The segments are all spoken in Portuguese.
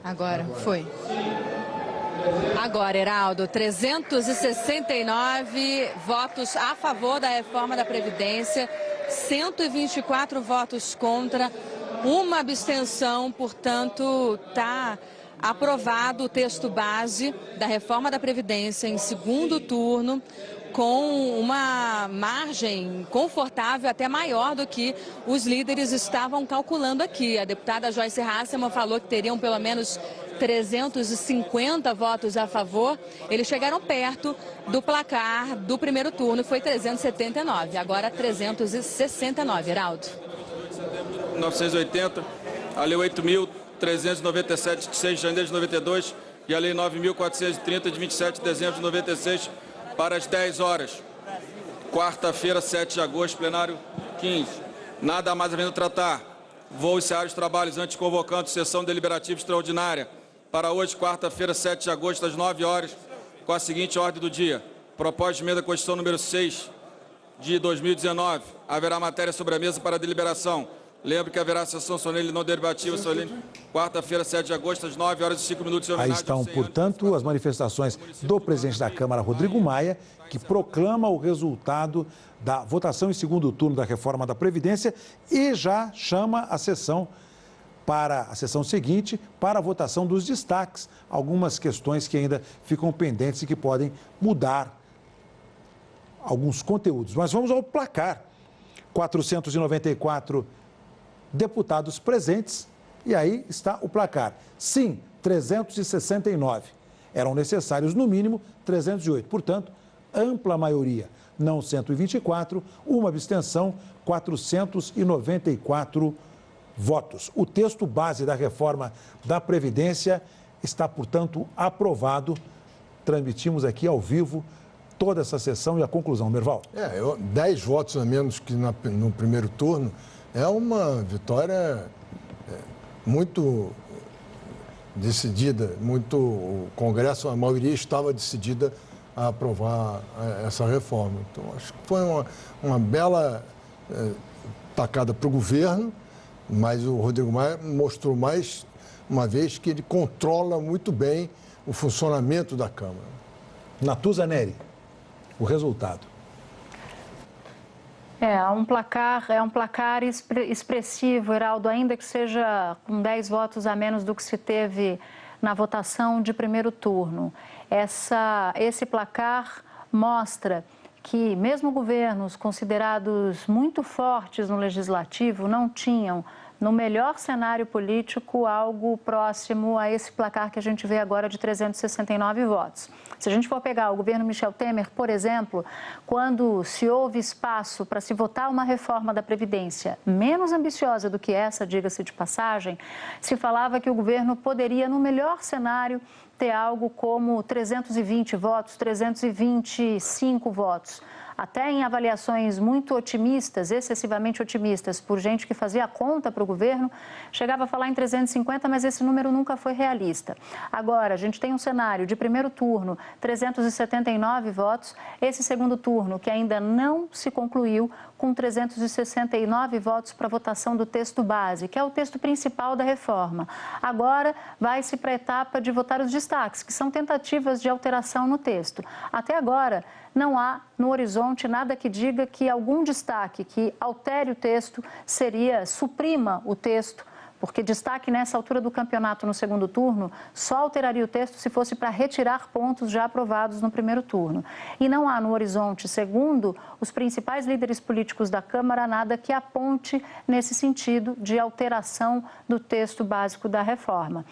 Agora, foi. Agora, Heraldo, 369 votos a favor da reforma da Previdência, 124 votos contra, uma abstenção, portanto, está aprovado o texto base da reforma da Previdência em segundo turno, com uma margem confortável, até maior do que os líderes estavam calculando aqui. A deputada Joyce Hasselmann falou que teriam pelo menos 350 votos a favor. Eles chegaram perto do placar do primeiro turno, foi 379, agora 369, Heraldo. 1980, a Lei 8.397, de 6 de janeiro de 92, e a Lei 9.430, de 27 de dezembro de 96, para as 10 horas. Quarta-feira, 7 de agosto, plenário 15. Nada mais havendo tratar. Vou encerrar os trabalhos antes convocando sessão deliberativa extraordinária para hoje, quarta-feira, 7 de agosto, às 9 horas, com a seguinte ordem do dia. Proposta de emenda à Constituição número 6 de 2019. Haverá matéria sobre a mesa para deliberação. Lembro que haverá sessão solene não deliberativa solene, quarta-feira, 7 de agosto, às 9 horas e 5 minutos. Aí estão, portanto, as manifestações do presidente da Câmara, Rodrigo Maia, que proclama o resultado da votação em segundo turno da reforma da Previdência e já chama a sessão seguinte para a votação dos destaques. Algumas questões que ainda ficam pendentes e que podem mudar alguns conteúdos. Mas vamos ao placar. 494 deputados presentes, e aí está o placar. Sim, 369. Eram necessários, no mínimo, 308. Portanto, ampla maioria. Não 124, uma abstenção, 494 votos. O texto base da reforma da Previdência está, portanto, aprovado. Transmitimos aqui ao vivo toda essa sessão e a conclusão. Merval. 10 votos a menos que no primeiro turno. É uma vitória muito decidida, o Congresso, a maioria estava decidida a aprovar essa reforma. Então, acho que foi uma bela tacada para o governo, mas o Rodrigo Maia mostrou mais uma vez que ele controla muito bem o funcionamento da Câmara. Natuza Neri, o resultado. É um placar expressivo, Heraldo, ainda que seja com 10 votos a menos do que se teve na votação de primeiro turno. Esse placar mostra que mesmo governos considerados muito fortes no legislativo não tinham, no melhor cenário político, algo próximo a esse placar que a gente vê agora de 369 votos. Se a gente for pegar o governo Michel Temer, por exemplo, quando se houve espaço para se votar uma reforma da Previdência menos ambiciosa do que essa, diga-se de passagem, se falava que o governo poderia, no melhor cenário, ter algo como 320 votos, 325 votos. Até em avaliações muito otimistas, excessivamente otimistas, por gente que fazia a conta para o governo, chegava a falar em 350, mas esse número nunca foi realista. Agora, a gente tem um cenário de primeiro turno, 379 votos, esse segundo turno, que ainda não se concluiu, com 369 votos para votação do texto base, que é o texto principal da reforma. Agora, vai-se para a etapa de votar os destaques, que são tentativas de alteração no texto. Até agora, não há no horizonte nada que diga que algum destaque que altere o texto suprima o texto, porque destaque nessa altura do campeonato no segundo turno só alteraria o texto se fosse para retirar pontos já aprovados no primeiro turno. E não há no horizonte, segundo os principais líderes políticos da Câmara, nada que aponte nesse sentido de alteração do texto básico da reforma.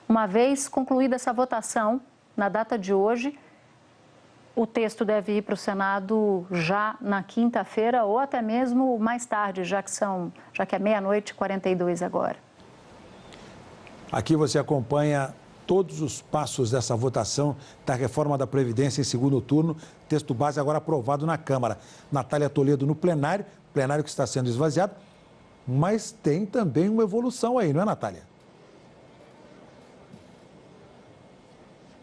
Uma vez concluída essa votação, na data de hoje, o texto deve ir para o Senado já na quinta-feira ou até mesmo mais tarde, já que é meia-noite e 42 agora. Aqui você acompanha todos os passos dessa votação da reforma da Previdência em segundo turno, texto base agora aprovado na Câmara. Natália Toledo no plenário que está sendo esvaziado, mas tem também uma evolução aí, não é, Natália?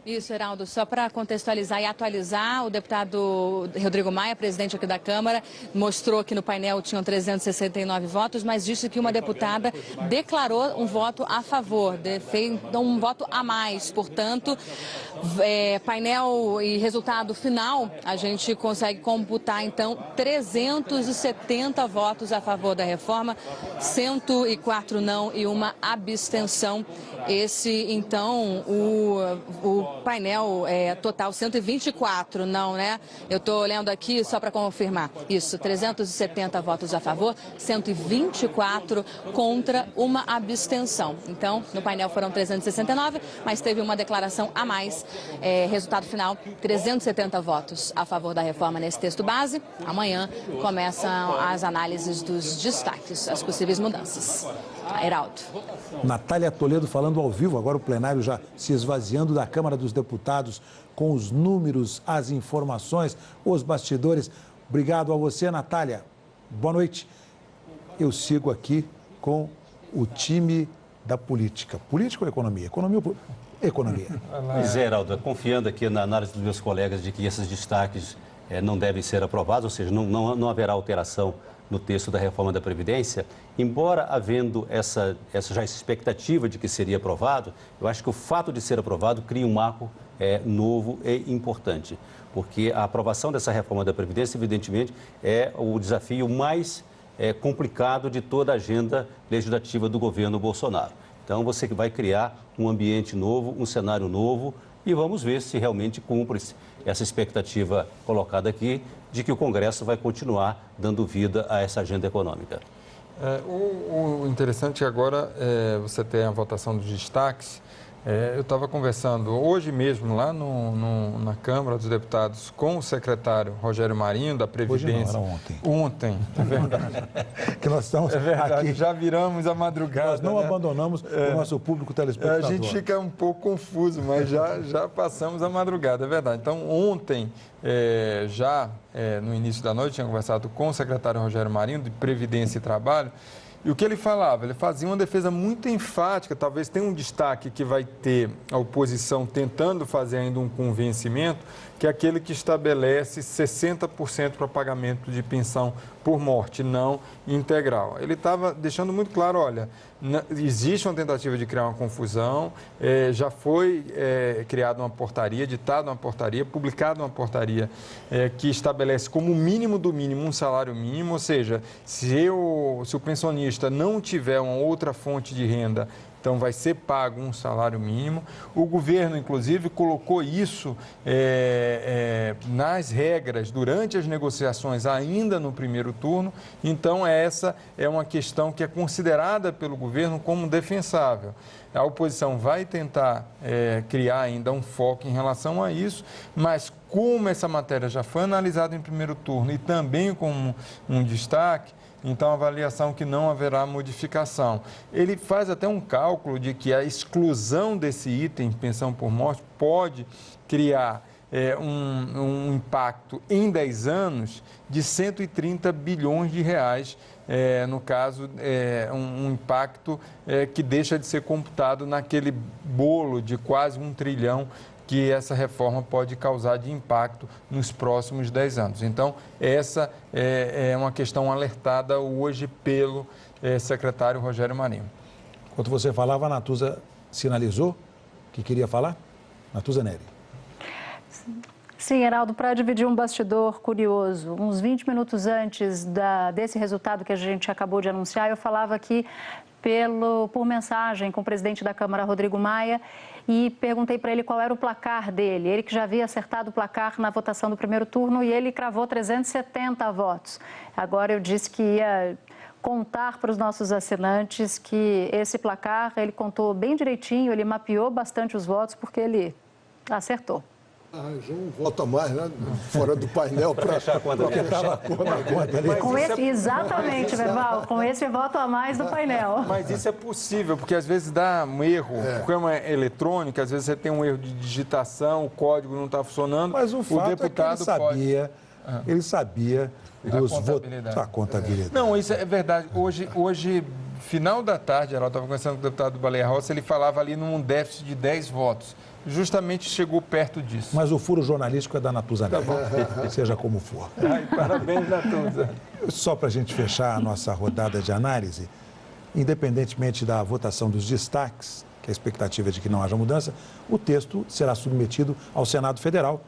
Isso, Heraldo, só para contextualizar e atualizar, o deputado Rodrigo Maia, presidente aqui da Câmara, mostrou que no painel tinham 369 votos, mas disse que uma deputada declarou um voto a favor, fez um voto a mais. Portanto, painel e resultado final, a gente consegue computar, então, 370 votos a favor da reforma, 104 não e uma abstenção. Esse, então, o painel total 124 não, né? Eu estou olhando aqui só para confirmar. Isso, 370 votos a favor, 124 contra, uma abstenção. Então, no painel foram 369, mas teve uma declaração a mais. Resultado final, 370 votos a favor da reforma nesse texto base. Amanhã começam as análises dos destaques, as possíveis mudanças. Heraldo. Natália Toledo falando ao vivo, agora o plenário já se esvaziando da Câmara dos Deputados com os números, as informações, os bastidores. Obrigado a você, Natália. Boa noite. Eu sigo aqui com o time da política. Política ou economia? Economia ou economia? Pois é, Heraldo, confiando aqui na análise dos meus colegas de que esses destaques não devem ser aprovados, ou seja, não haverá alteração no texto da reforma da Previdência, embora havendo essa expectativa de que seria aprovado, eu acho que o fato de ser aprovado cria um marco novo e importante, porque a aprovação dessa reforma da Previdência, evidentemente, é o desafio mais complicado de toda a agenda legislativa do governo Bolsonaro. Então, você vai criar um ambiente novo, um cenário novo, e vamos ver se realmente cumpre essa expectativa colocada aqui de que o Congresso vai continuar dando vida a essa agenda econômica. O interessante agora é você ter a votação dos destaques. Eu estava conversando hoje mesmo lá na Câmara dos Deputados com o secretário Rogério Marinho, da Previdência. Hoje não, era ontem. Ontem, é verdade. Que nós estamos aqui. Já viramos a madrugada. Nós não abandonamos o nosso público telespectador. A gente fica um pouco confuso, mas já passamos a madrugada, é verdade. Então, ontem, no início da noite, tinha conversado com o secretário Rogério Marinho, de Previdência e Trabalho. E o que ele falava? Ele fazia uma defesa muito enfática, talvez tenha um destaque que vai ter a oposição tentando fazer ainda um convencimento, que é aquele que estabelece 60% para pagamento de pensão por morte não integral. Ele estava deixando muito claro, olha, existe uma tentativa de criar uma confusão, já foi criada uma portaria, ditada uma portaria, publicada uma portaria que estabelece como mínimo do mínimo um salário mínimo, ou seja, se o pensionista não tiver uma outra fonte de renda, então vai ser pago um salário mínimo. O governo, inclusive, colocou isso nas regras durante as negociações ainda no primeiro turno. Então, essa é uma questão que é considerada pelo governo como defensável. A oposição vai tentar criar ainda um foco em relação a isso, mas como essa matéria já foi analisada em primeiro turno e também como um destaque, então, a avaliação que não haverá modificação. Ele faz até um cálculo de que a exclusão desse item, pensão por morte, pode criar um impacto em 10 anos de 130 bilhões de reais, no caso, um impacto que deixa de ser computado naquele bolo de quase 1 trilhão que essa reforma pode causar de impacto nos próximos 10 anos. Então, essa é uma questão alertada hoje pelo secretário Rogério Marinho. Enquanto você falava, a Natuza sinalizou que queria falar. Natuza Neri. Sim, Heraldo, para dividir um bastidor curioso, uns 20 minutos antes desse resultado que a gente acabou de anunciar, eu falava aqui por mensagem com o presidente da Câmara, Rodrigo Maia, e perguntei para ele qual era o placar dele. Ele que já havia acertado o placar na votação do primeiro turno e ele cravou 370 votos. Agora eu disse que ia contar para os nossos assinantes que esse placar, ele contou bem direitinho, ele mapeou bastante os votos porque ele acertou. Arranjou um voto a mais, né? Fora do painel para fechar a conta. Porque estava Exatamente, Verbal, com esse voto a mais do painel. Mas isso é possível, porque às vezes dá um erro, porque é uma eletrônica, às vezes você tem um erro de digitação, o código não está funcionando. Mas o fato deputado é que ele sabia dos votos. A contabilidade. Não, isso é verdade. Hoje final da tarde, eu estava conversando com o deputado Baleia Rossi, ele falava ali num déficit de 10 votos. Justamente chegou perto disso. Mas o furo jornalístico é da Natuza Neto, seja como for. Ai, parabéns, Natuza. Só para a gente fechar a nossa rodada de análise, independentemente da votação dos destaques, que a expectativa é de que não haja mudança, o texto será submetido ao Senado Federal.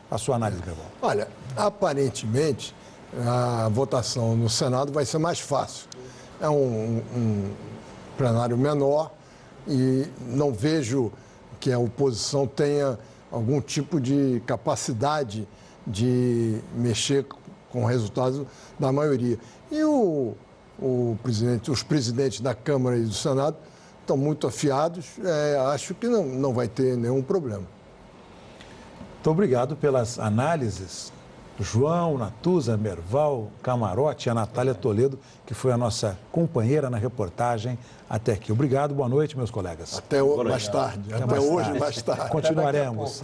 A sua análise, Greval. Olha, aparentemente, a votação no Senado vai ser mais fácil. É um plenário menor e não vejo que a oposição tenha algum tipo de capacidade de mexer com o resultado da maioria. E os presidentes da Câmara e do Senado estão muito afiados, acho que não vai ter nenhum problema. Muito obrigado pelas análises. João, Natuza, Merval, Camarote e a Natália Toledo, que foi a nossa companheira na reportagem até aqui. Obrigado, boa noite, meus colegas. Até mais tarde. Até hoje, mais tarde. Continuaremos.